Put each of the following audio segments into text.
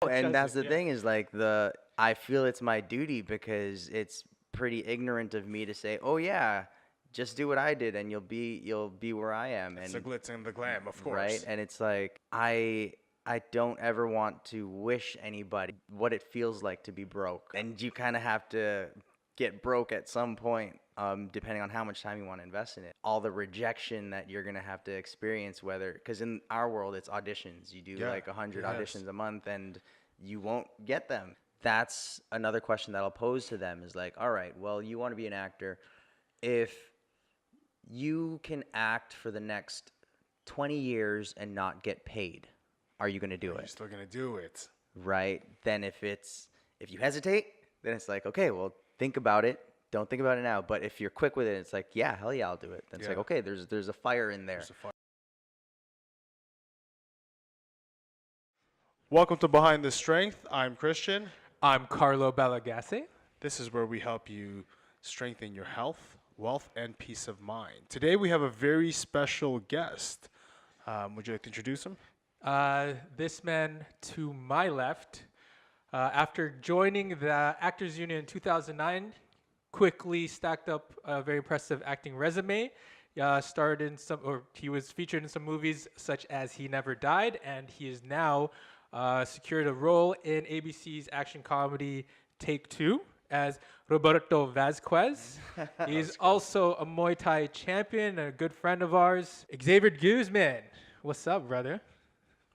And that's the thing is like I feel it's my duty because it's pretty ignorant of me to say, "Oh yeah, just do what I did and you'll be where I am." It's And the glitz and the glam, of course. right? And it's like I don't ever want to wish anybody what it feels like to be broke. And you kind of have to get broke at some point, depending on how much time you want to invest in it. All the rejection that you're gonna have to experience, whether because in our world it's auditions. You do like 100 auditions a month, and you won't get them. That's another question that I'll pose to them is like, all right, well, you want to be an actor. If you can act for the next 20 years and not get paid, are you going to do You're it? still gonna do it. Right? Then if you hesitate, then it's like, okay, well, think about it. Don't think about it now. But if you're quick with it, it's like, yeah, hell yeah, I'll do it. Then it's like, okay, there's a fire in there. Welcome to Behind the Strength. I'm Christian. I'm Carlo Balagassi. This is where we help you strengthen your health, wealth, and peace of mind. Today we have a very special guest. Would you like to introduce him? This man to my left, after joining the Actors Union in 2009, quickly stacked up a very impressive acting resume. He was featured in some movies such as He Never Died, and he is now secured a role in ABC's action comedy Take Two as Roberto Vasquez. He's also a Muay Thai champion and a good friend of ours. Xavier De Guzman. What's up, brother?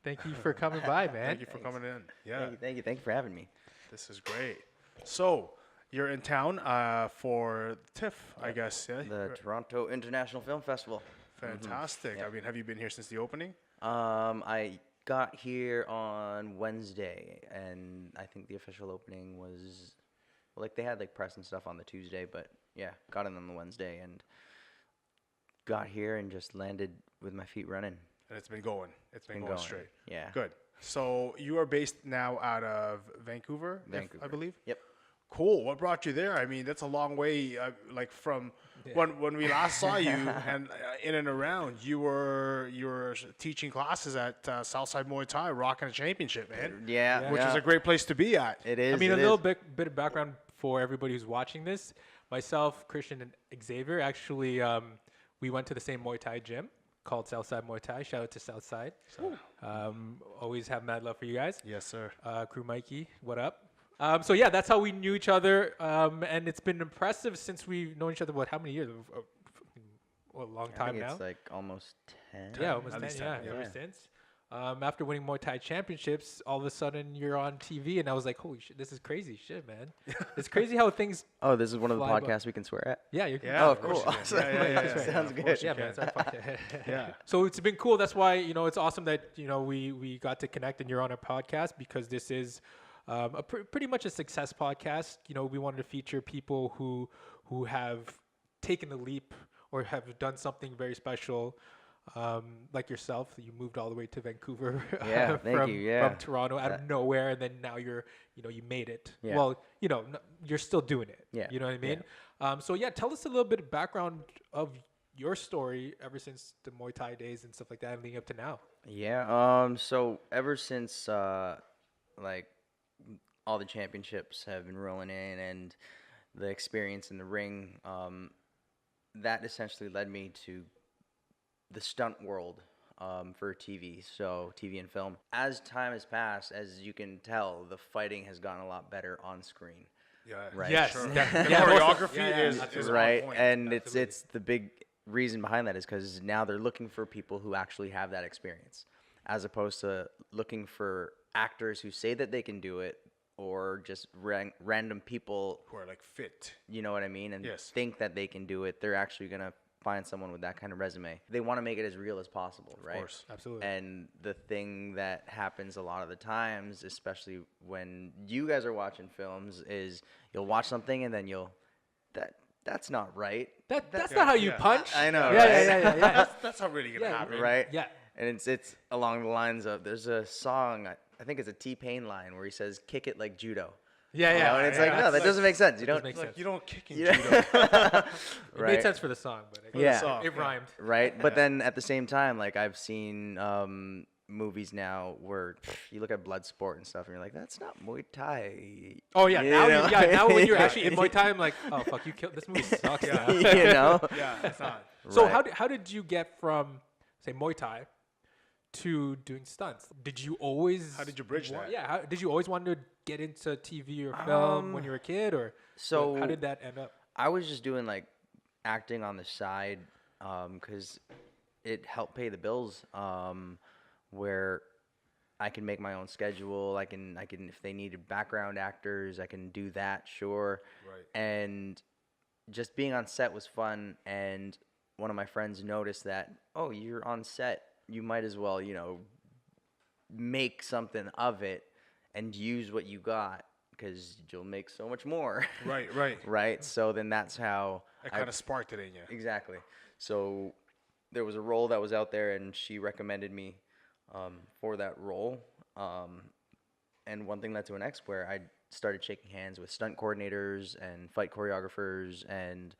Thank you for coming by, man. Thank you for coming in. Yeah, Thank you for having me. this is great. So, you're in town for TIFF, I guess, yeah? The Toronto International Film Festival. Fantastic. I mean, have you been here since the opening? I got here on Wednesday, and I think the official opening was, like, they had like press and stuff on the Tuesday, but yeah, got in on the Wednesday and got here and just landed with my feet running. And it's been going. It's been going straight. Yeah. Good. So you are based now out of Vancouver, I believe? Yep. Cool. What brought you there? I mean, that's a long way, like from when we last saw you and in and around. You were teaching classes at Southside Muay Thai, rocking a championship, man. Yeah. Which is a great place to be at. It is. I mean, a little bit of background for everybody who's watching this. Myself, Christian, and Xavier, actually, we went to the same Muay Thai gym called Southside Muay Thai. Shout out to Southside. Always have mad love for you guys. Yes, sir. Crew Mikey, what up? So yeah, that's how we knew each other, and it's been impressive since we've known each other. What? How many years? A long time I think now. It's like almost 10. Yeah, almost At 10. least Yeah, 10, ever since. After winning Muay Thai championships, all of a sudden you're on TV, and I was like, "Holy shit, this is crazy shit, man! It's crazy how things." Oh, this is one of the Fly by. podcasts we can swear at? Yeah, you can. Yeah, Oh, of course cool. you can. Yeah. Sounds Of good. course you Yeah, can. man. It's our podcast. Yeah. So it's been cool. That's why it's awesome that we got to connect and you're on our podcast, because this is pretty much a success podcast. We wanted to feature people who have taken the leap or have done something very special, like yourself. You moved all the way to Vancouver Yeah, thank you. Yeah. from Toronto out of nowhere, and then now you made it. Yeah. Well, you're still doing it. Yeah. You know what I mean? So yeah, tell us a little bit of background of your story ever since the Muay Thai days and stuff like that, and leading up to now. Yeah. So ever since like all the championships have been rolling in and the experience in the ring, that essentially led me to the stunt world for TV. So TV and film. As time has passed, as you can tell, the fighting has gotten a lot better on screen. Yeah. Right. Yes. Sure. Yeah. The Yeah. choreography is right, on point. and Absolutely. it's the big reason behind that is because now they're looking for people who actually have that experience, as opposed to looking for actors who say that they can do it, or just random people, who are like fit. you know what I mean, and Yes. think that they can do it. They're actually gonna find someone with that kind of resume. They want to make it as real as possible, right? Of course. Absolutely. And the thing that happens a lot of the times, especially when you guys are watching films, is you'll watch something and then that's not right. That's not how you yeah. punch. I know, Yeah. right? That's not really gonna Yeah, happen. Right? Yeah. And it's along the lines of, there's a song, I think it's a T-Pain line where he says, "Kick it like judo." Yeah. You know, and it's yeah, like, no, that's that like- doesn't make sense. You doesn't don't, make Like sense. you don't kick in you know? judo. It made Right. sense for the song, but Yeah. song, it yeah. rhymed. Right? But then at the same time, like I've seen movies now where you look at blood sport and stuff and you're like, that's not Muay Thai. Oh yeah, You now know? now when you're actually in Muay Thai, I'm like, oh fuck, you killed this movie sucks. Yeah. Now. You know? Yeah, it's not. So Right. how did you get from say Muay Thai to doing stunts? Did you always? How did you bridge that? Yeah, did you always want to get into TV or film when you were a kid, or So how did that end up? I was just doing like acting on the side because it helped pay the bills. Where I can make my own schedule. I can if they needed background actors, I can do that. Sure. Right. And just being on set was fun. And one of my friends noticed that, oh, you're on set. You might as well, make something of it and use what you got because you'll make so much more. Right. Right. So then that's how That kind of sparked it in you. Exactly. So there was a role that was out there, and she recommended me for that role. And one thing led to an next, where I started shaking hands with stunt coordinators and fight choreographers, and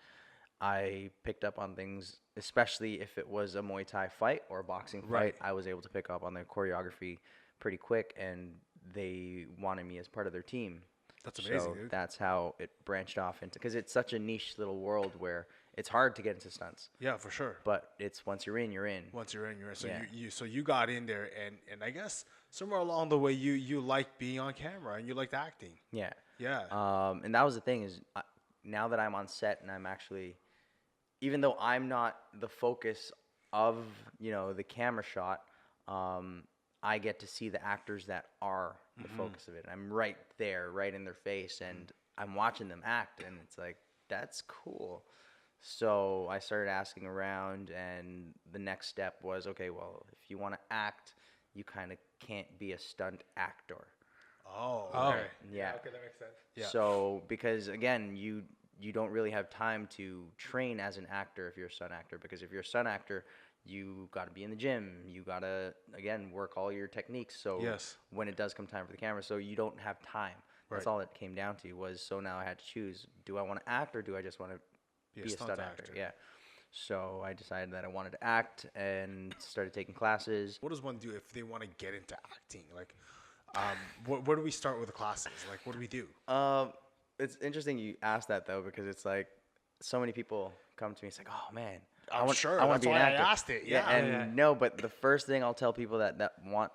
I picked up on things, especially if it was a Muay Thai fight or a boxing fight. Right. I was able to pick up on the choreography pretty quick, and they wanted me as part of their team. That's amazing, So dude. that's how it branched off into, because it's such a niche little world where it's hard to get into stunts. Yeah, for sure. But it's once you're in, you're in. Once you're in, you're in. So Yeah. you got in there, and I guess somewhere along the way you liked being on camera and you liked acting. Yeah. Yeah. And that was the thing is, now that I'm on set and I'm actually, even though I'm not the focus of the camera shot, I get to see the actors that are the focus of it. I'm right there, right in their face, and I'm watching them act, and it's like, that's cool. So I started asking around, and the next step was, okay, well, if you want to act, you kind of can't be a stunt actor. Oh. Oh, Okay. Yeah. Okay, that makes sense. Yeah. So because again, you don't really have time to train as an actor if you're a stunt actor, because if you're a stunt actor, you got to be in the gym. You got to again work all your techniques. So Yes. when it does come time for the camera, so you don't have time. That's Right. all it came down to was. So now I had to choose: do I want to act or do I just want to be a stunt actor? Yeah. So I decided that I wanted to act and started taking classes. What does one do if they want to get into acting? Like, where do we start with the classes? Like, what do we do? It's interesting you asked that though, because it's like so many people come to me. It's like, oh man, I'm sure. I want That's to be an why I actor. asked it. Yeah. and Yeah. no, but the first thing I'll tell people that want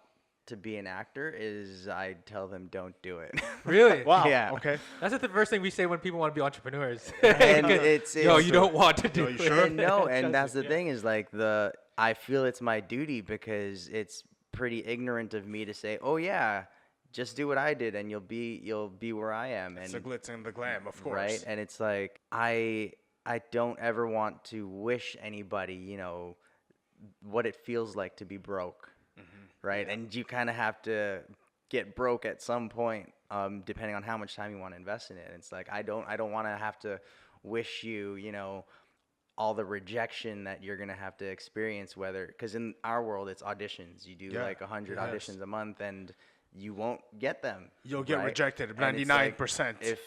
to be an actor is I tell them don't do it. Really? Wow. Yeah. Okay. That's the first thing we say when people want to be entrepreneurs. And it's Yo, you don't want to do you it. sure? And no, and Trust that's me, the yeah. thing is like I feel it's my duty, because it's pretty ignorant of me to say, oh yeah, just do what I did and you'll be where I am. It's And the glitz and the glam, of course. right, and it's like I don't ever want to wish anybody what it feels like to be broke, right? And you kind of have to get broke at some point, depending on how much time you want to invest in it. And it's like I don't want to have to wish all the rejection that you're gonna have to experience, because in our world it's auditions. You do Yeah. like 100 Yes. auditions a month, and you won't get them. You'll get right? rejected And it's like, 99%. if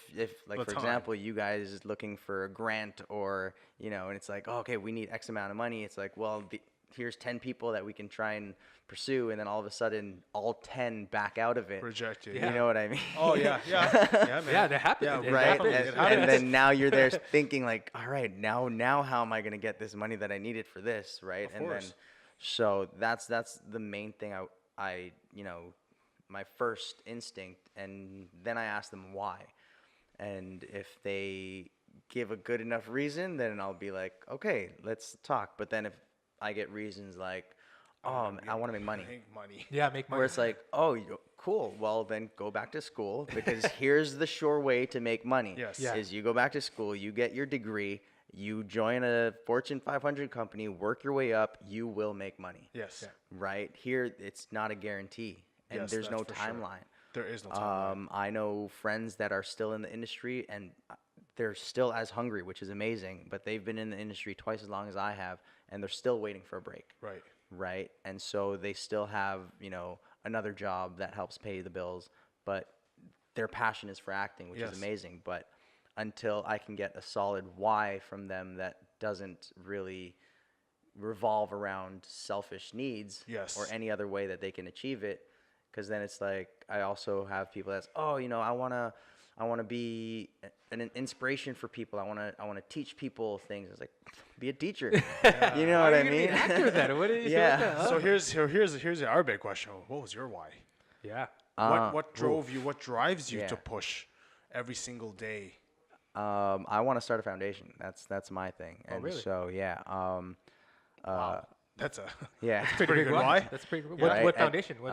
like the for time. example, you guys is looking for a grant, or and it's like, oh, okay, we need X amount of money. It's like, well, here's 10 people that we can try and pursue, and then all of a sudden all 10 back out of it. Rejected. Yeah. You know what I mean? Oh yeah. Yeah, man. Yeah, that happens. Yeah, It Right, happens. and, It and happens. then now you're there thinking like, all right, now how am I gonna get this money that I needed for this, right? Of and then, course. so that's the main thing. I my first instinct, and then I ask them why, and if they give a good enough reason, then I'll be like, okay, let's talk. But then if I get reasons like, I want to make money. Make money. Yeah, make money. Where it's like, oh, cool. Well, then go back to school, because here's the sure way to make money. Yes. Yeah. Is you go back to school, you get your degree, you join a Fortune 500 company, work your way up, you will make money. Yes. Right? Here, it's not a guarantee, and Yes, there's no that's for sure. timeline. There is no time. I know friends that are still in the industry, and they're still as hungry, which is amazing, but they've been in the industry twice as long as I have, and they're still waiting for a break. Right. Right. And so they still have, another job that helps pay the bills, but their passion is for acting, which Yes. is amazing. But until I can get a solid why from them that doesn't really revolve around selfish needs Yes. or any other way that they can achieve it. Because then it's like, I also have people that's, oh, you know, I wanna be an inspiration for people. I wanna teach people things. It's like, be a teacher. You know what I Be mean? an actor then. What is Yeah. So here's our big question. What was your why? Yeah. What drove you? What drives you Yeah. to push every single day? I want to start a foundation. That's my thing. And really? so yeah. Wow. That's a Yeah. pretty good why. That's pretty good. Right? What foundation? What,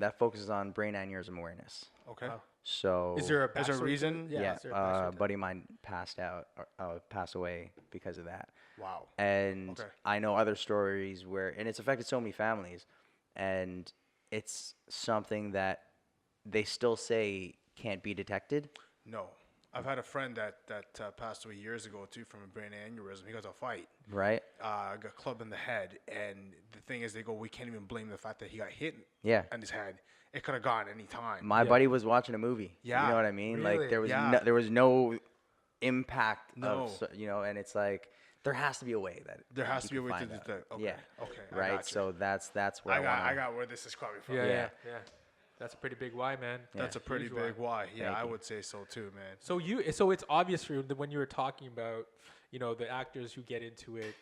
That focuses on brain aneurysm awareness. Okay. So is there a Is there a backstory to reason? it? yeah, is there a backstory a to buddy of mine passed away because of that. Wow. And Okay. I know other stories where, and it's affected so many families, and it's something that they still say can't be detected. No. I've had a friend that passed away years ago too from a brain aneurysm. He got into a fight. Right? Got clubbed in the head, and the thing is, they go, we can't even blame the fact that he got hit Yeah. in his head. It could have gone any time. My buddy was watching a movie. Yeah. You know what I mean? Really? Like there was Yeah. there was no impact No. of, you know, and it's like there has to be a way that There has to be you a can way to find that. detect. Okay. Yeah. Okay. I Right? got you. So that's where I got where this is coming from. Yeah, Yeah. yeah, yeah. That's a pretty big why, man. That's a pretty Huge big why. Yeah, Thank I you. would say so too, man. So it's obvious for you that when you were talking about, you know, the actors who get into it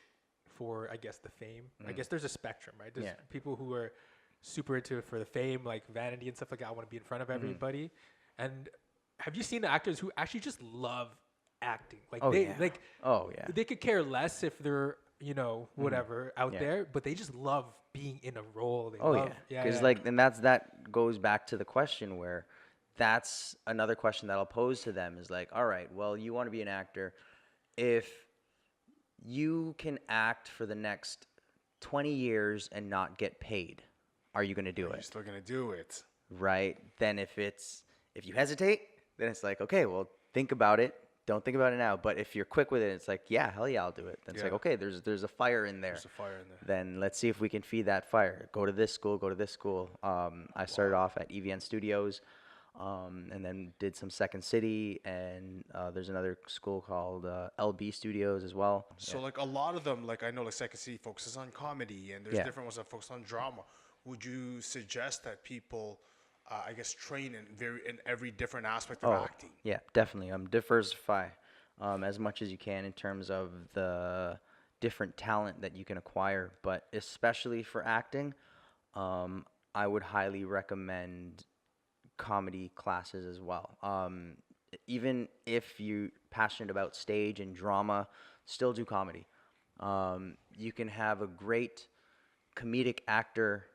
for, I guess, the fame. I guess there's a spectrum, right? There's Yeah. people who are super into it for the fame, like vanity and stuff like that. I want to be in front of everybody. And have you seen the actors who actually just love acting? Like Oh, they yeah. like Oh yeah. they could care less if they're, you know, whatever out Yeah. there, but they just love being in a role. They Oh love, yeah. Because like, and that goes back to the question where, that's another question that I'll pose to them is like, all right, well, you want to be an actor. If you can act for the next 20 years and not get paid, are you going to do You're it? still gonna do it. Right? Then if you hesitate, then it's like, okay, well, think about it. Don't think about it now. But if you're quick with it, it's like, yeah, hell yeah, I'll do it. Then it's like, Yeah. okay, there's a fire in there. There's a fire in there. Then let's see if we can feed that fire. Go to this school, go to this school. I started off at EVN Studios, and then did some Second City, and there's another school called LB Studios as well. So like a lot of them, like I know, like Second City focuses on comedy, and there's Yeah. different ones that focus on drama. Would you suggest that people, I guess, train in every different aspect of acting? Yeah, definitely. Diversify as much as you can in terms of the different talent that you can acquire, but especially for acting, I would highly recommend comedy classes as well. Even if you're passionate about stage and drama, still do comedy. You can have a great comedic actor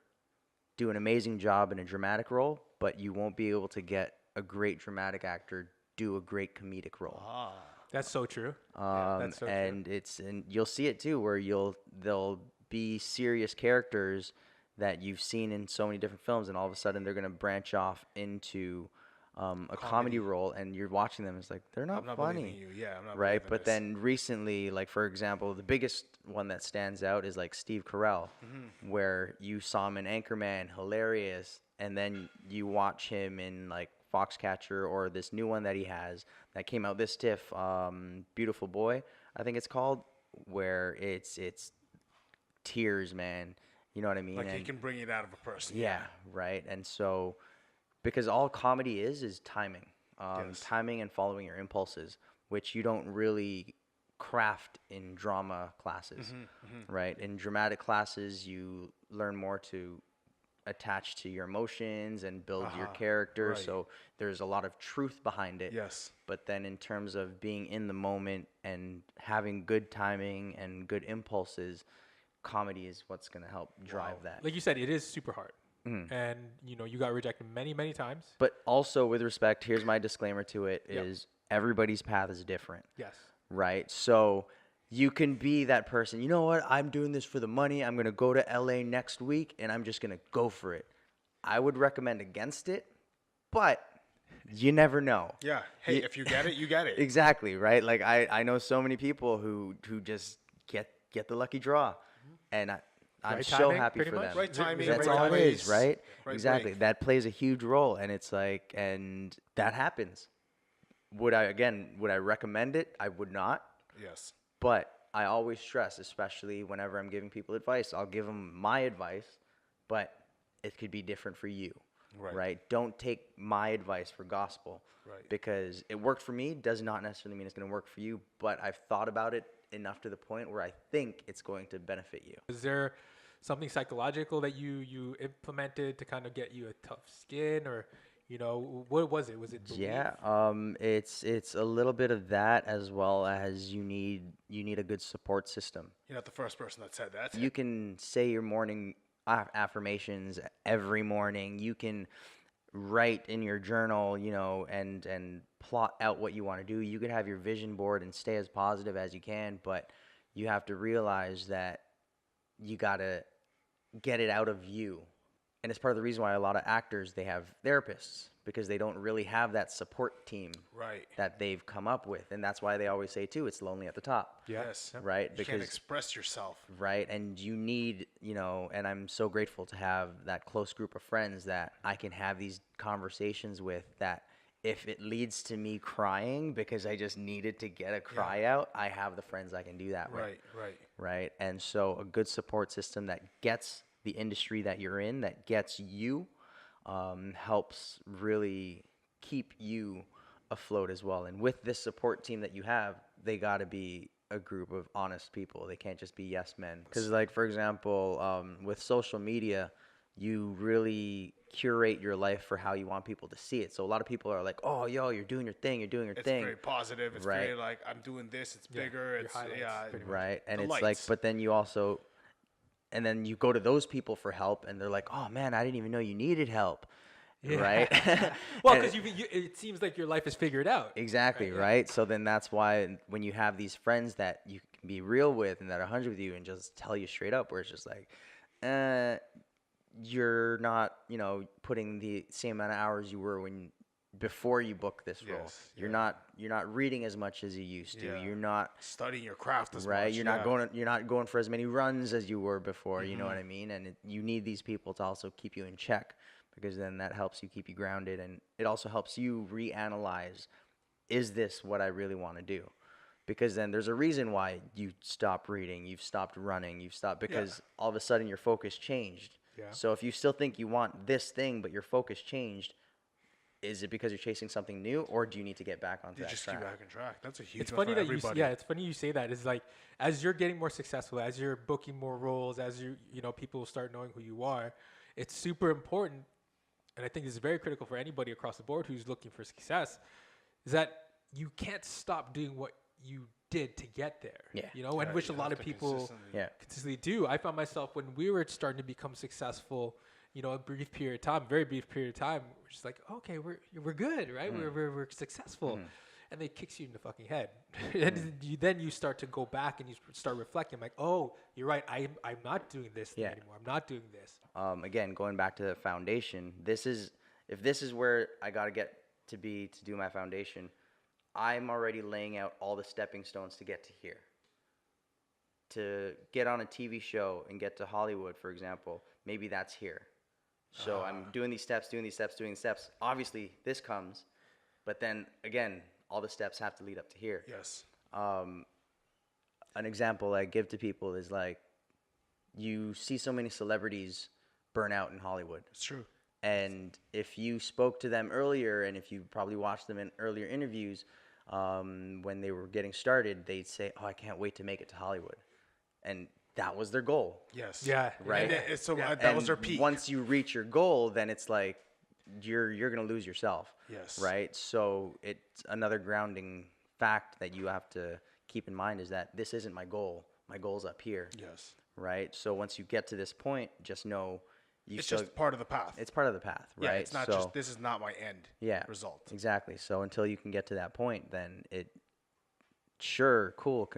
do an amazing job in a dramatic role, but you won't be able to get a great dramatic actor do a great comedic role. That's so true. That's so true. And you'll see it too, where there'll be serious characters that you've seen in so many different films, and all of a sudden they're gonna branch off into a comedy role, and you're watching them. It's like they're not, I'm not funny, believing you. Yeah, I'm not right? believing But this. then recently, like for example, the biggest one that stands out is like Steve Carell, where you saw him in Anchorman, hilarious, and then you watch him in like Foxcatcher or this new one that he has that came out this TIFF, Beautiful Boy, I think it's called, where it's tears, man. You know what I mean? like he And- can bring it out of a person. yeah, right. And so, because all comedy is timing, Yes. timing and following your impulses, which you don't really craft in drama classes, right? In dramatic classes, you learn more to attach to your emotions and build your character. right. So there's a lot of truth behind it. Yes. But then in terms of being in the moment and having good timing and good impulses, comedy is what's going to help drive that. Like you said, it is super hard. And, you know, you got rejected many, many times. But also, with respect, here's my disclaimer to it: is everybody's path is different, Yes. right? So you can be that person. You know what? I'm doing this for the money. I'm gonna go to LA next week, and I'm just gonna go for it. I would recommend against it, but you never know. Yeah. Hey, if you get it, you get it. Exactly, right? Like I know so many people who just get the lucky draw, and I'm Right so timing, happy pretty for much? them. Right timing, That's right all it place, is, right? right Exactly. break. That plays a huge role, and it's like, and that happens. Would I recommend it? I would not. Yes. But I always stress, especially whenever I'm giving people advice, I'll give them my advice, but it could be different for you, right? Don't take my advice for gospel, because it worked for me does not necessarily mean it's going to work for you, but I've thought about it enough to the point where I think it's going to benefit you. Is there something psychological that you implemented to kind of get you a tough skin, or what was it? Was it belief? Yeah, it's a little bit of that, as well as you need a good support system. You're not the first person that said that. You can say your morning affirmations every morning. You can write in your journal, and plot out what you want to do. You could have your vision board and stay as positive as you can, but you have to realize that you got to get it out of you. And it's part of the reason why a lot of actors, they have therapists, because they don't really have that support team that they've come up with. And that's why they always say, too, it's lonely at the top. Yes. Right? You can't express yourself. Right. And you need, and I'm so grateful to have that close group of friends that I can have these conversations with, that if it leads to me crying because I just needed to get a cry out, I have the friends I can do that with. Right. And so a good support system that gets the industry that you're in, that gets you, helps really keep you afloat as well. And with this support team that you have, they got to be a group of honest people. They can't just be yes men. Because, like, for example, with social media, you really curate your life for how you want people to see it. So a lot of people are like, oh, yo, you're doing your thing, thing. It's very positive. It's very like, I'm doing this, it's bigger. It's right. And the it's lights. Like, but then you also, and then you go to those people for help, and they're like, oh man, I didn't even know you needed help. Right. Well, because it seems like your life is figured out. Exactly. Right. So then that's why when you have these friends that you can be real with and that are 100 with you and just tell you straight up, where it's just like, you're not, putting the same amount of hours you were before you booked this role. You're not reading as much as you used to. You're not studying your craft as much. You're not going for as many runs as you were before. You know what I mean? And you need these people to also keep you in check, because then that helps you keep you grounded, and it also helps you reanalyze, is this what I really want to do? Because then there's a reason why you stopped reading, you've stopped running, you've stopped, because all of a sudden your focus changed. So if you still think you want this thing, but your focus changed, is it because you're chasing something new, or do you need to get back onto that just track? Keep back on track. That's a huge. It's funny that it's funny you say that. It's like, as you're getting more successful, as you're booking more roles, as people start knowing who you are, it's super important, and I think this is very critical for anybody across the board who's looking for success, is that you can't stop doing what you did to get there. And which a lot of people consistently do. I found myself, when we were starting to become successful, a brief period of time, very brief period of time, we're just like, okay, we're good, right? We're successful. And they kicks you in the fucking head. And then you start to go back and you start reflecting, like, oh, you're right, I'm not doing this thing anymore. I'm not doing this. Again, going back to the foundation, if this is where I got to get to do my foundation, I'm already laying out all the stepping stones to get to here. To get on a TV show and get to Hollywood, for example, maybe that's here. So I'm doing these steps. Obviously, this comes, but then again, all the steps have to lead up to here. Yes. An example I give to people is, like, you see so many celebrities burn out in Hollywood. It's true. And if you spoke to them earlier, and if you probably watched them in earlier interviews, when they were getting started, they'd say, oh, I can't wait to make it to Hollywood. And that was their goal. Yes. Yeah. Right. That was their peak. Once you reach your goal, then it's like you're gonna lose yourself. Yes. Right. So it's another grounding fact that you have to keep in mind, is that this isn't my goal. My goal's up here. Yes. Right. So once you get to this point, just know it's just part of the path. It's part of the path, right? Yeah, it's not just, this is not my end result. Exactly. So until you can get to that point, then sure, cool.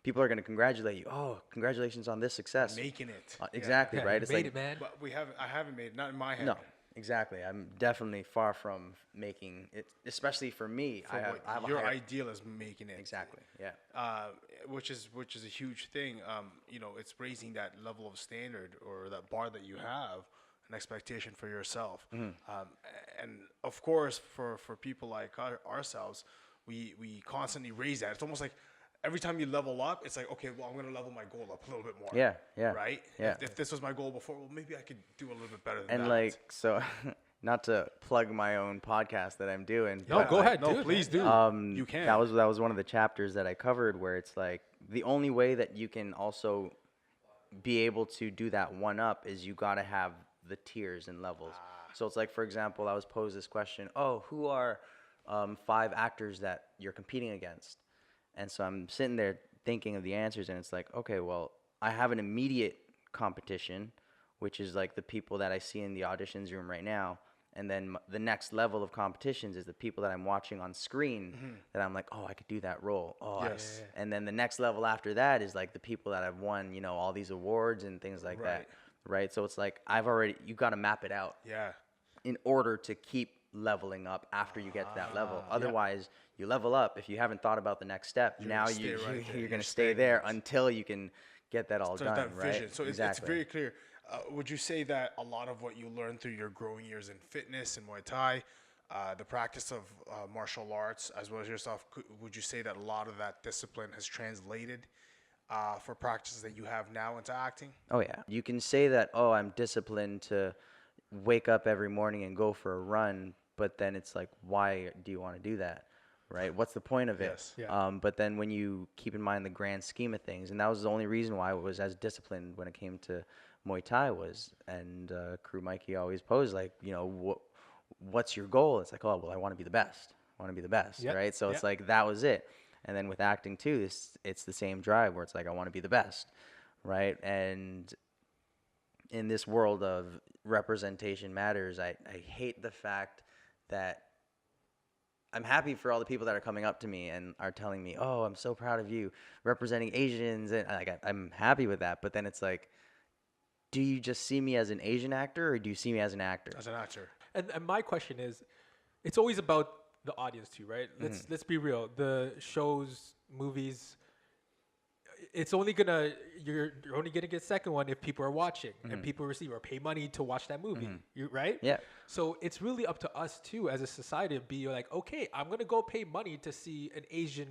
People are going to congratulate you. Oh, congratulations on this success. Making it. Exactly, right? It's made like, it, man. But I haven't made it, not in my head. No, exactly. I'm definitely far from making it, especially for me. Your ideal is making it. Exactly, yeah. Which is a huge thing. It's raising that level of standard, or that bar that you have, an expectation for yourself. And of course, for people like ourselves, we constantly raise that. It's almost like every time you level up, it's like, okay, well, I'm going to level my goal up a little bit more. Yeah, yeah. Right? Yeah. If this was my goal before, well, maybe I could do a little bit better than And that. like, so not to plug my own podcast that I'm doing. No, go ahead. No, do it, please man. do. You can. That was one of the chapters that I covered where it's like the only way that you can also be able to do that one up is you got to have the tiers and levels. So it's like, for example, I was posed this question, oh, who are 5 actors that you're competing against? And so I'm sitting there thinking of the answers, and it's like, okay, well, I have an immediate competition, which is like the people that I see in the auditions room right now. And then the next level of competitions is the people that I'm watching on screen that I'm like, oh, I could do that role. Oh, Yes. And then the next level after that is like the people that have won, you know, all these awards and things like that. Right. So it's like you got to map it out Yeah. in order to keep leveling up after you get to that level. Otherwise, you level up. If you haven't thought about the next step, now you're going to stay there until you can get that all done. That right. vision. So exactly. it's very clear. Would you say that a lot of what you learned through your growing years in fitness and Muay Thai, the practice of martial arts, as well as yourself, would you say that a lot of that discipline has translated for practices that you have now into acting? Oh, yeah. You can say that, oh, I'm disciplined to wake up every morning and go for a run, but then it's like, why do you want to do that? Right? What's the point of it? Yes. Yeah. But then when you keep in mind the grand scheme of things, and that was the only reason why I was as disciplined when it came to Muay Thai was, and Crew Mikey always posed like, you know, what's your goal? It's like, oh, well, I want to be the best. I want to be the best, right? So it's like that was it. And then with acting too, it's the same drive where it's like I want to be the best, right? And in this world of representation matters, I hate the fact that I'm happy for all the people that are coming up to me and are telling me, oh, I'm so proud of you representing Asians, and like I'm happy with that. But then it's like, do you just see me as an Asian actor, or do you see me as an actor? As an actor. And my question is, it's always about the audience too, right? Let's be real. The shows, movies, it's only you're only gonna get second one if people are watching and people receive or pay money to watch that movie. Right? Yeah. So it's really up to us too as a society to be like, okay, I'm gonna go pay money to see an Asian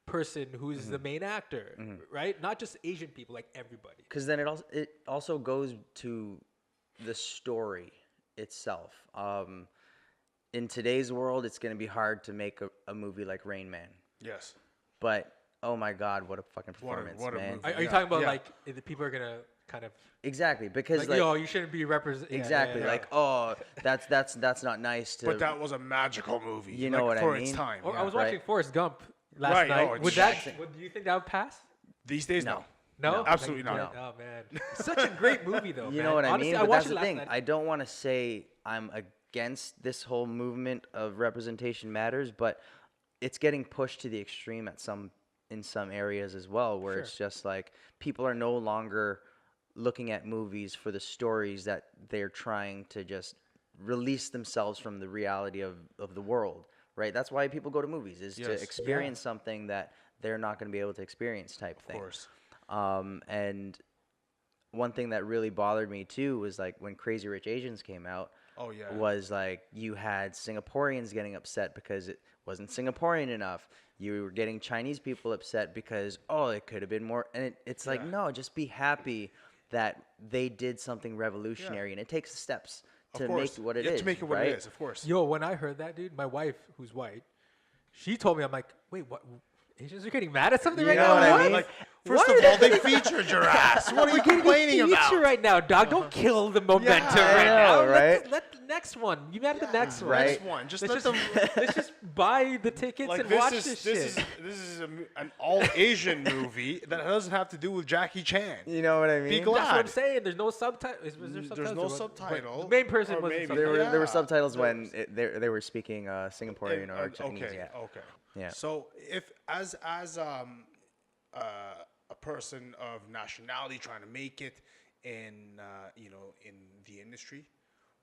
person who's the main actor, right? Not just Asian people, like everybody. Because then it also goes to the story itself. In today's world, it's going to be hard to make a movie like Rain Man. Yes. But oh my God, what a fucking performance, what a man! movie. Are you talking about like the people are gonna kind of Exactly, because like yo, you shouldn't be representing. exactly, like oh, that's not nice to. But that was a magical movie. You know what I for mean? its time. Or yeah. I was watching Right. Forrest Gump last Right, night. oh, Would do you think that would pass? These days, No. No, Absolutely not. Oh man, such a great movie though. You man. know what Honestly, I I mean? But watched that's it the last thing. night. I don't want to say I'm against this whole movement of representation matters, but it's getting pushed to the extreme in some areas as well, where it's just like people are no longer looking at movies for the stories that they're trying to just release themselves from the reality of the world, right? That's why people go to movies, is to Yes. experience something that they're not going to be able to experience type thing. Of course. And one thing that really bothered me too was like when Crazy Rich Asians came out, Oh, yeah. was like you had Singaporeans getting upset because it wasn't Singaporean enough. You were getting Chinese people upset because, oh, it could have been more. And it's like, no, just be happy that they did something revolutionary. And it takes steps to make what it you have is. to make it what right? it is, of course. Yo, when I heard that, dude, my wife, who's white, she told me, I'm like, wait, what? Asians are getting mad at something right know now? what I What? mean? Like, first of all, they featured your ass. What are you complaining about? Feature right now, dog. Don't kill the momentum I right know, now. right? Let the next one. You mad at the next one? right. Next one. Just Let's let just, them. let's just buy the tickets Like and watch this this is shit. this is an all Asian movie that doesn't have to do with Jackie Chan. You know what I mean? Be That's what I'm glad. saying. There's no subtitle. Was there There's subtitles no or what? subtitle, But the main person or wasn't maybe- There subtitled. were Yeah, subtitles there when was. they were speaking Singaporean or Chinese. Okay. Yeah. Okay. Yeah. So if as a person of nationality trying to make it in in the industry,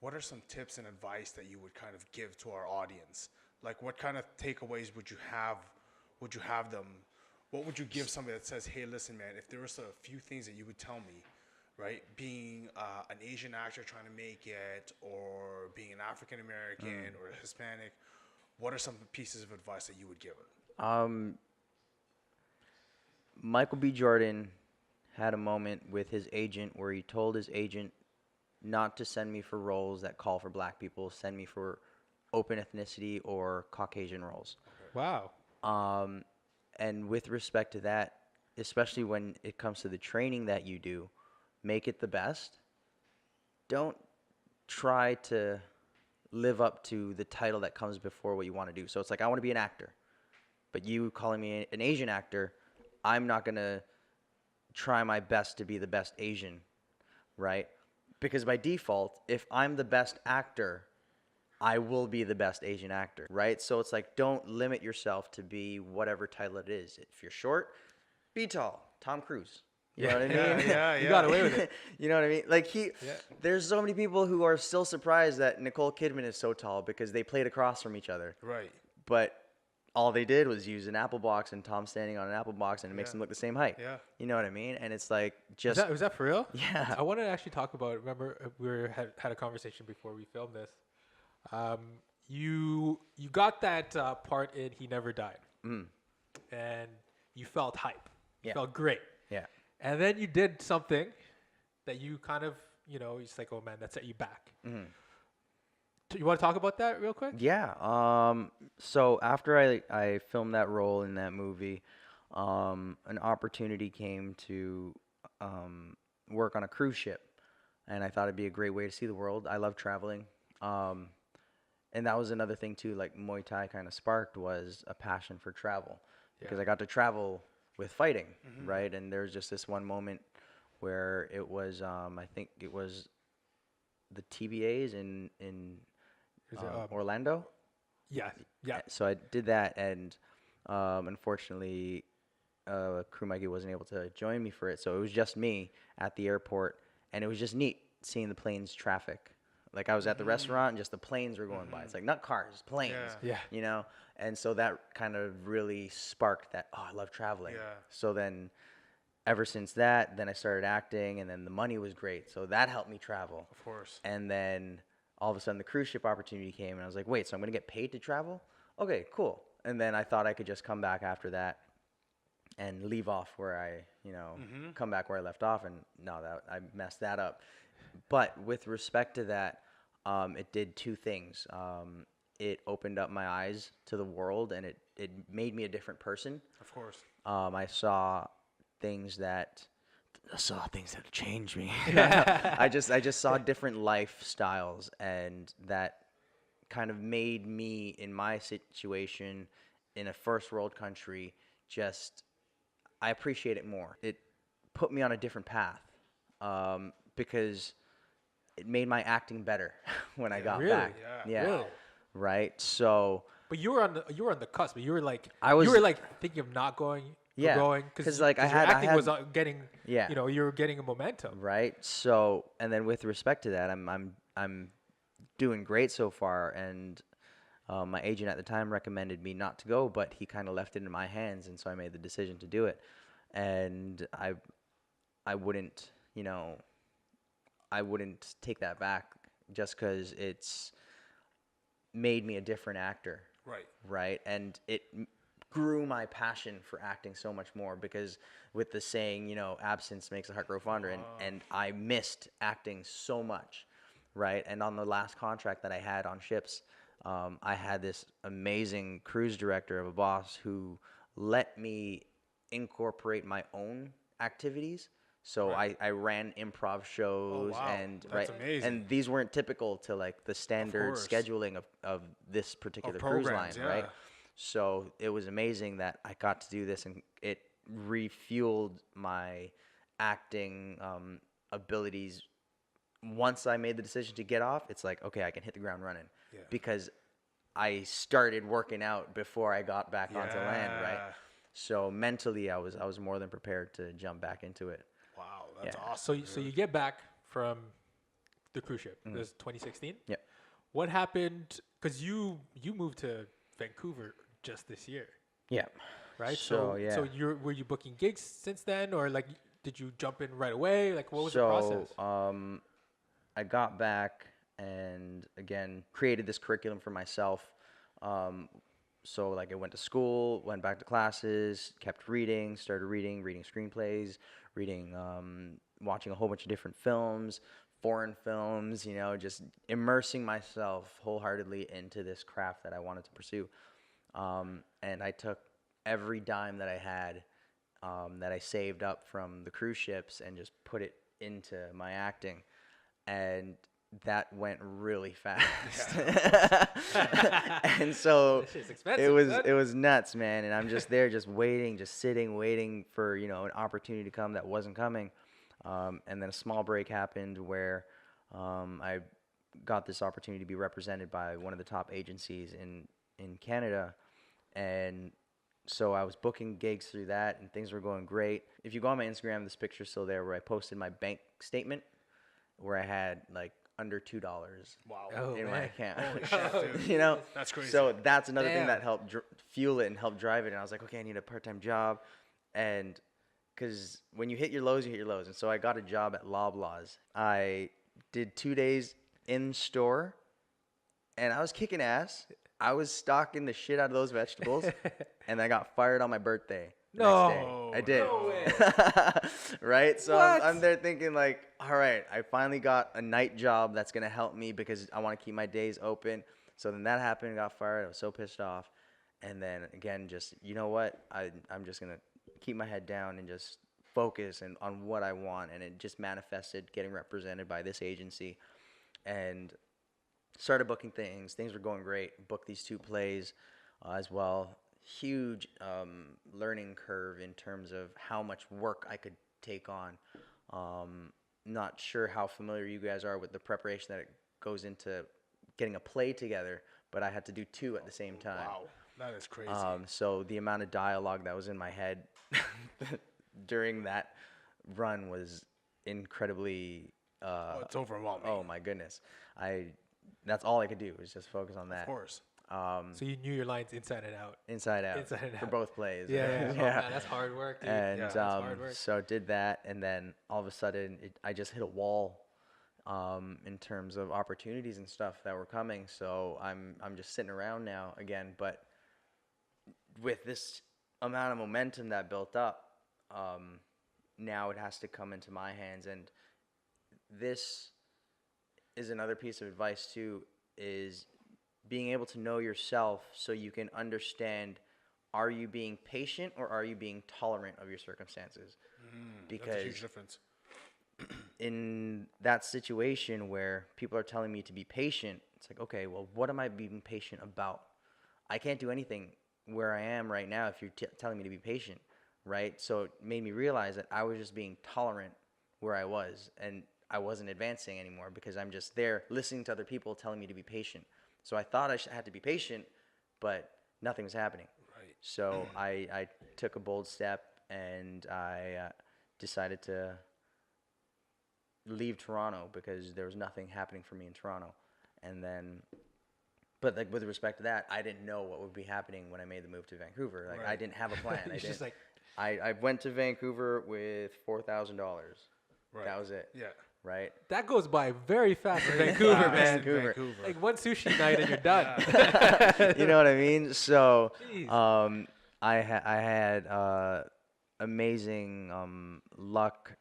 what are some tips and advice that you would kind of give to our audience? Like, what kind of takeaways would you have? Would you have them? What would you give somebody that says, "Hey, listen, man, if there was a few things that you would tell me, right? Being an Asian actor trying to make it, or being an African American or a Hispanic, what are some pieces of advice that you would give it?" Michael B. Jordan had a moment with his agent where he told his agent not to send me for roles that call for black people, send me for open ethnicity or Caucasian roles. Wow. And with respect to that, especially when it comes to the training that you do, make it the best. Don't try to live up to the title that comes before what you want to do. So it's like, I want to be an actor, but you calling me an Asian actor, I'm not going to try my best to be the best Asian, right? Because by default, if I'm the best actor, I will be the best Asian actor, right? So it's like, don't limit yourself to be whatever title it is. If you're short, be tall. Tom Cruise. You know what I mean? You got away with it. You know what I mean? Like there's so many people who are still surprised that Nicole Kidman is so tall because they played across from each other. Right. But all they did was use an apple box and Tom standing on an apple box, and it makes them look the same height. Yeah. You know what I mean? And it's like just Was that for real? Yeah. I wanted to actually talk about. Remember, had a conversation before we filmed this. You got that part in He Never Died, and you felt hype. You felt great. Yeah. And then you did something that you kind of, it's like, oh man, that set you back. You want to talk about that real quick? Yeah. So after I filmed that role in that movie, an opportunity came to work on a cruise ship, and I thought it'd be a great way to see the world. I love traveling. And that was another thing too, like Muay Thai kind of sparked, was a passion for travel, because I got to travel with fighting, right? And there's just this one moment where it was, I think it was the TBAs in Orlando. Yeah. So I did that, and unfortunately, Crew Mikey wasn't able to join me for it. So it was just me at the airport, and it was just neat seeing the planes traffic. Like I was at the restaurant, and just the planes were going by. It's like not cars, planes. Yeah. You know, and so that kind of really sparked that. Oh, I love traveling. Yeah. So then, ever since that, then I started acting, and then the money was great, so that helped me travel. Of course. And then all of a sudden, the cruise ship opportunity came, and I was like, wait, so I'm gonna get paid to travel? Okay, cool. And then I thought I could just come back after that and leave off where I, come back where I left off, and no, that I messed that up. But with respect to that, it did two things. It opened up my eyes to the world, and it made me a different person. Of course. I saw things that changed me. I just saw different lifestyles, and that kind of made me, in my situation, in a first world country, I appreciate it more. It put me on a different path, because it made my acting better when I got back. Yeah. Really? Right. So. But you were on the cusp. But you were like, thinking of not going. Yeah. Going because like your acting was getting. Yeah. You were getting a momentum. Right. So, and then with respect to that, I'm doing great so far, and my agent at the time recommended me not to go, but he kind of left it in my hands, and so I made the decision to do it. And I wouldn't take that back just because it's made me a different actor. Right. And it grew my passion for acting so much more, because with the saying, absence makes the heart grow fonder, and I missed acting so much. Right. And on the last contract that I had on ships, I had this amazing cruise director of a boss who let me incorporate my own activities. So I ran improv shows. Oh, wow. And That's amazing. and these weren't typical to like the standard scheduling of this particular cruise line, right? So it was amazing that I got to do this, and it refueled my acting abilities. Once I made the decision to get off, it's like, okay, I can hit the ground running, because I started working out before I got back onto land, right? So mentally, I was more than prepared to jump back into it. Wow, that's awesome. So you get back from the cruise ship. It was 2016. Yep. What happened? Because you moved to Vancouver just this year. Yeah. Right. So were you booking gigs since then, or like did you jump in right away? Like what was the process? I got back and again created this curriculum for myself. so like I went to school, went back to classes, kept reading, started reading screenplays, reading, watching a whole bunch of different films, foreign films, you know, just immersing myself wholeheartedly into this craft that I wanted to pursue. And I took every dime that I had, that I saved up from the cruise ships and just put it into my acting. And that went really fast. And so This shit's expensive, it was son. it was nuts, man. And I'm just there, just waiting, just sitting, waiting for, you know, an opportunity to come that wasn't coming. And then a small break happened where I got this opportunity to be represented by one of the top agencies in Canada. And so I was booking gigs through that, and things were going great. If you go on my Instagram, this picture's still there where I posted my bank statement where I had like under $2 Wow. Oh, in my man. account. Holy shit, dude. You know, That's crazy. so that's another thing Damn. that helped fuel it and help drive it. And I was like, okay, I need a part-time job, and because when you hit your lows, you hit your lows. And so I got a job at Loblaws. I did 2 days in store, and I was kicking ass. I was stocking the shit out of those vegetables, and I got fired on my birthday. The next day. No. I did. No way. Right? So What? I'm there thinking like, all right, I finally got a night job that's going to help me because I want to keep my days open. So then that happened, got fired. I was so pissed off. And then again, just, you know what? I'm just going to keep my head down and just focus on what I want. And it just manifested getting represented by this agency. And started booking things. Things were going great. Booked these 2 plays as well. Huge learning curve in terms of how much work I could take on. Not sure how familiar you guys are with the preparation that it goes into getting a play together, but I had to do 2 at the same time. Wow. That is crazy. So the amount of dialogue that was in my head during that run was incredibly. It's overwhelming. Oh my goodness! That's all I could do was just focus on that. Of course. So you knew your lines inside and out. Inside out. Inside and For out. both plays. Yeah. Oh, Yeah. man, that's hard work, dude. And That's hard work. so did that, and then all of a sudden I just hit a wall in terms of opportunities and stuff that were coming. So I'm just sitting around now again, but with this amount of momentum that built up, now it has to come into my hands. And this is another piece of advice too, is being able to know yourself so you can understand, are you being patient or are you being tolerant of your circumstances? That's a huge difference. In that situation where people are telling me to be patient, it's like, okay, well, what am I being patient about? I can't do anything where I am right now if you're telling me to be patient, right? So it made me realize that I was just being tolerant where I was, and I wasn't advancing anymore because I'm just there listening to other people telling me to be patient. So I thought I had to be patient, but nothing was happening. Right. So I took a bold step, and I decided to leave Toronto because there was nothing happening for me in Toronto. And then, but like with respect to that, I didn't know what would be happening when I made the move to Vancouver. Like I Right. didn't have a plan. It's just like, I went to Vancouver with $4,000. Right. That was it. Yeah. Right. that goes by very fast in Vancouver, Fast man. in Vancouver. Like one sushi night and you're done. You know what I mean? So, Jeez. I had amazing luck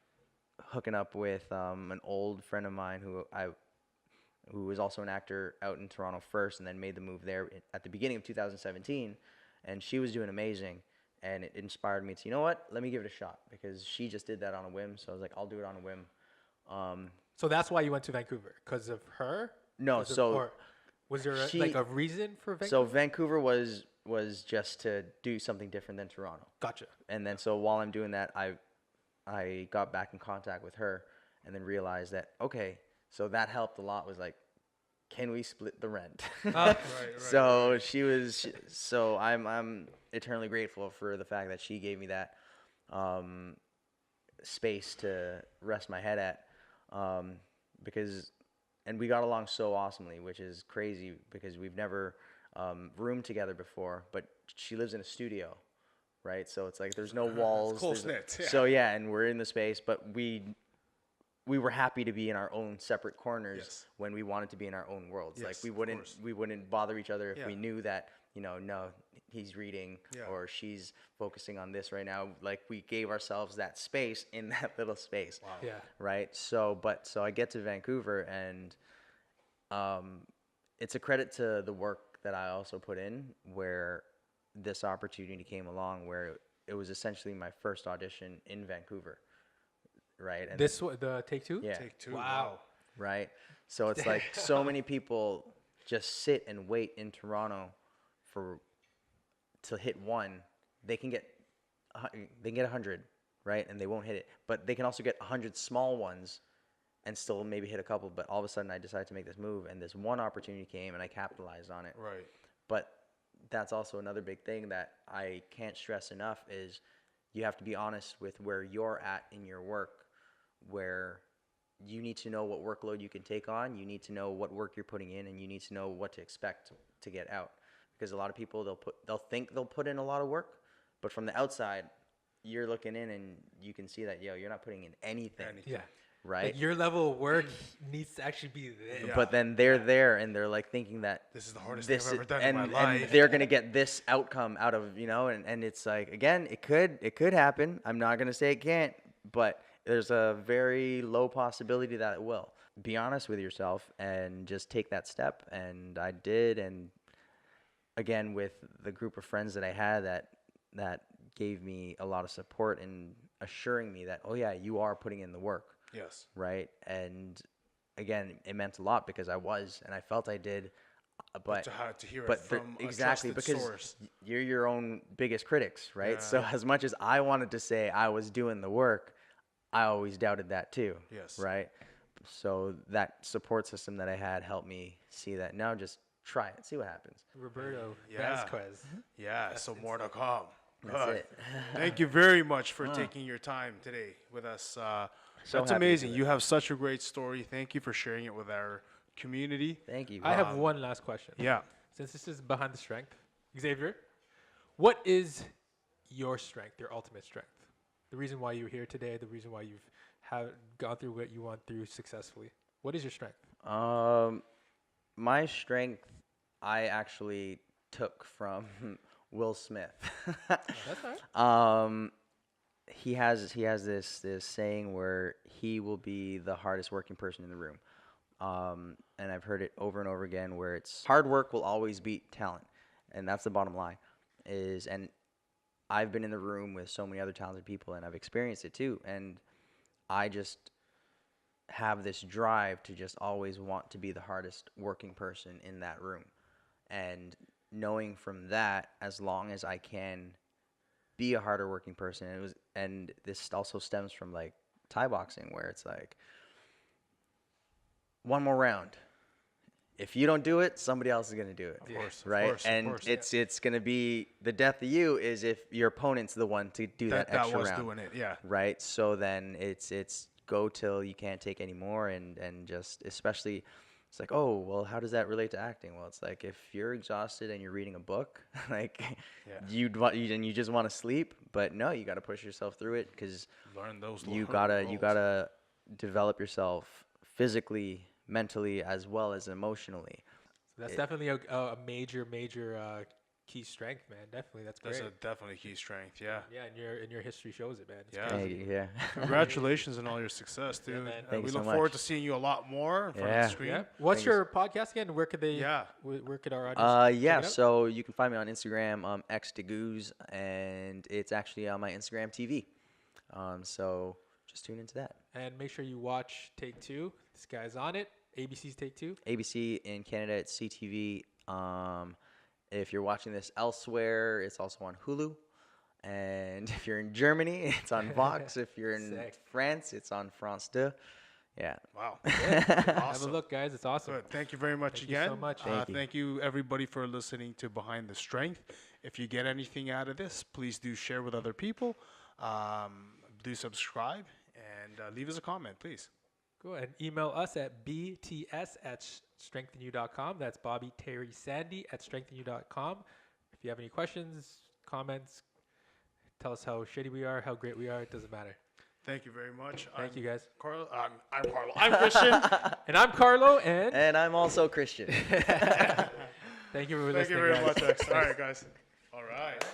hooking up with an old friend of mine who was also an actor out in Toronto first, and then made the move there at the beginning of 2017, and she was doing amazing, and it inspired me to, you know what? Let me give it a shot, because she just did that on a whim. So I was like, I'll do it on a whim. So that's why you went to Vancouver, because of her? No, Or was there like a reason for Vancouver? So Vancouver was just to do something different than Toronto. Gotcha. And then so while I'm doing that, I got back in contact with her, and then realized that, okay, so that helped a lot. Was like, can we split the rent? So so I'm eternally grateful for the fact that she gave me that space to rest my head at, because, and we got along so awesomely, which is crazy because we've never roomed together before, but she lives in a studio, right? So it's like there's no walls. Close knit. Yeah. So yeah, and we're in the space, but we were happy to be in our own separate corners Yes. when we wanted to be in our own worlds. Yes, Like of course. we wouldn't bother each other if Yeah. we knew that, no, he's reading Yeah. or she's focusing on this right now. Like we gave ourselves that space in that little space. Wow. Yeah. Right. So I get to Vancouver and it's a credit to the work that I also put in where this opportunity came along where it was essentially my first audition in Vancouver. Right. And The take two? yeah. Take two. Wow. Right. So it's like so many people just sit and wait in Toronto to hit one. They can get 100, right? And they won't hit it. But they can also get 100 small ones and still maybe hit a couple. But all of a sudden I decided to make this move and this one opportunity came and I capitalized on it. Right. But that's also another big thing that I can't stress enough is you have to be honest with where you're at in your work, where you need to know what workload you can take on, you need to know what work you're putting in, and you need to know what to expect to get out. Because a lot of people, they'll think they'll put in a lot of work, but from the outside, you're looking in and you can see that, you're not putting in anything. Yeah. Right? Like your level of work needs to actually be there. Yeah. But then they're there and they're like thinking that This is the hardest thing I've ever done and, in my life. and they're gonna get this outcome out of and it's like again it could happen. I'm not gonna say it can't, but there's a very low possibility that it will. Be honest with yourself and just take that step, and I did. And again, with the group of friends that I had that gave me a lot of support and assuring me that, oh yeah, you are putting in the work. Yes. Right. And again, it meant a lot because I was, and I felt I did, but to hear it but from exactly a trusted because source. you're your own biggest critics, right? Yeah. So as much as I wanted to say I was doing the work, I always doubted that too. Yes. Right. So that support system that I had helped me see that. Now just try it, see what happens. Roberto Yeah. Vasquez. Yeah. So more to come. That's Good. it. Thank you very much for taking your time today with us. So That's happy to amazing. do it. You have such a great story. Thank you for sharing it with our community. Thank you. I have one last question. Yeah. Since this is behind the strength, Xavier, what is your strength, your ultimate strength? The reason why you're here today, the reason why you've gone through what you went through successfully. What is your strength? My strength, I actually took from Will Smith. That's all right. He has this saying where he will be the hardest working person in the room. And I've heard it over and over again where it's hard work will always beat talent. And that's the bottom line and I've been in the room with so many other talented people and I've experienced it too. And I just have this drive to just always want to be the hardest working person in that room. And knowing from that, as long as I can be a harder working person, and this also stems from like Thai boxing where it's like one more round. If you don't do it, somebody else is going to do it. Of course. Right? Of course, and of course. it's going to be the death of you is if your opponent's the one to do that extra was round. doing it. Yeah. Right? So then it's go till you can't take anymore and just especially it's like, oh, well, how does that relate to acting? Well, it's like if you're exhausted and you're reading a book, like you just want to sleep, but no, you got to push yourself through it because Learn those. you roles. gotta develop yourself physically, mentally, as well as emotionally. So that's definitely a major key strength, man. Definitely, that's great. That's a definitely key strength. Yeah. Yeah, and your history shows it, man. It's Yeah. crazy. Yeah. Congratulations on all your success, dude. man. Thank We you so look forward much. to seeing you a lot more in front of Yeah. the screen. Yeah. What's Thank your podcast again? Where could they? Yeah. Where could our audience? Yeah, check it out? so you can find me on Instagram, X De Guz, and it's actually on my Instagram TV. So just tune into that. And make sure you watch Take Two. This guy's on it. ABC's Take Two. ABC in Canada, it's CTV. If you're watching this elsewhere, it's also on Hulu. And if you're in Germany, it's on Vox. If you're in Sick. France, it's on France 2. Yeah. Wow. Have a Awesome. look, guys. It's awesome. Good. Thank you very much Thank you so again. much. Thank you. Thank you, everybody, for listening to Behind the Strength. If you get anything out of this, please do share with other people. Do subscribe and leave us a comment, please. Go ahead and email us at bts@strengthenyou.com. That's Bobby Terry Sandy at strengthenyou.com. If you have any questions, comments, tell us how shitty we are, how great we are. It doesn't matter. Thank you very much. Thank you, guys. Carlo. I'm Carlo. I'm Christian. And I'm Carlo, and And I'm also Christian. Thank you for Thank you listening, very guys. much, X. All right, guys. All right.